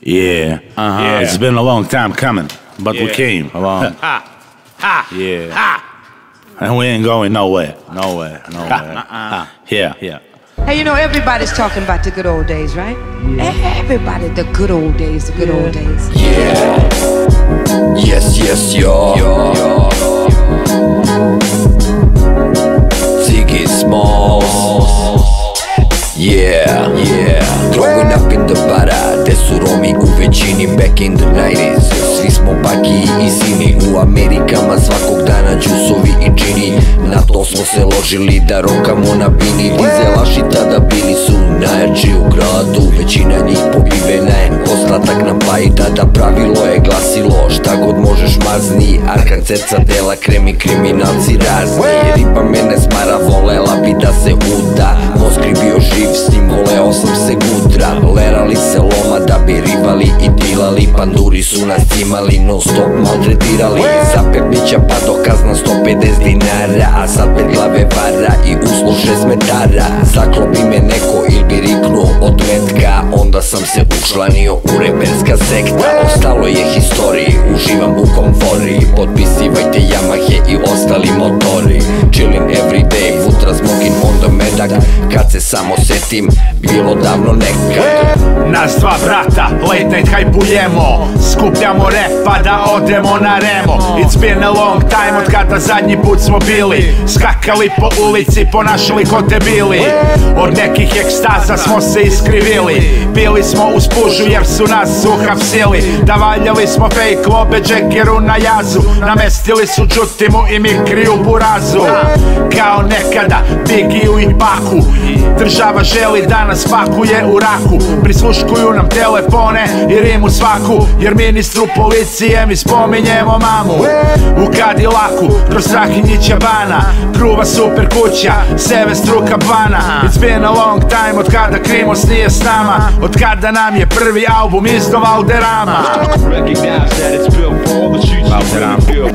Yeah. Yeah. It's been a long time coming, but we came along. Ha! Ha! Yeah. Ha! And we ain't going nowhere. Nowhere. Here. Hey, you know, everybody's talking about the good old days, right? Everybody, the good old days, the good old days. Yeah. Yes, yo. Ziggy Smalls. Yeah. Growing up in the bara, gde su Romi u većini. Back in the 90s, svi smo baki i sini. U Amerikama svakog dana džusovi i džini. Na to smo se ložili da rokamo na bini. Dizelaši tada bili su najjači u gradu. Većina njih pobivena je, ostatak nam pa i tada. Pravilo je glasilo, šta god možeš mazni. Arkan, ceca, dela, kremi, kriminalci razni. Riba mene smara, volela bi da se uda. Moskri bio živ, s njim voleo sam se gudra. Lerali se loma da bi rivali i dilali. Panduri su nas cimali, non stop maltretirali. Za pernića pa do kazna 150 dinara. A sad pet glave vara i uslov 6 metara. Zaklopi me neko ili bi riknuo od metka. Onda sam se učlanio u reperska sekta. Ostalo je historiji, uživam u komfori. Potpisivajte Yamahe i ostali motori. Chilling everyday, vutra smoking on the medak. Kad se samo setim, bilo davno nekad. Nas dva brata, late night hajpujemo. Skupljamo rap pa da odemo na remo. It's been a long time od kada zadnji put smo bili. Skakali po ulici, ponašali ko debili. Od nekih ekstaza smo se iskrivili. Bili smo uz pužu jer su nas uhapsili. Davaljali smo fake lobe džekeru na jazu. Namestili su Džutimu i Mikri u burazu. Kao nekada Bigiju i Paku. Država želi da nas pakuje u raku. Prisluškuju nam telefone i rimu svaku. Jer ministru policije mi spominjemo mamu. U Kadilaku, kroz Strahinjića bana. Kruva super kuća, seve struka bana. It's been a long time od kada Krimos nije s nama. Od kada nam je prvi album izdao Valderrama. Recognize that it's built for all the shoots you feel.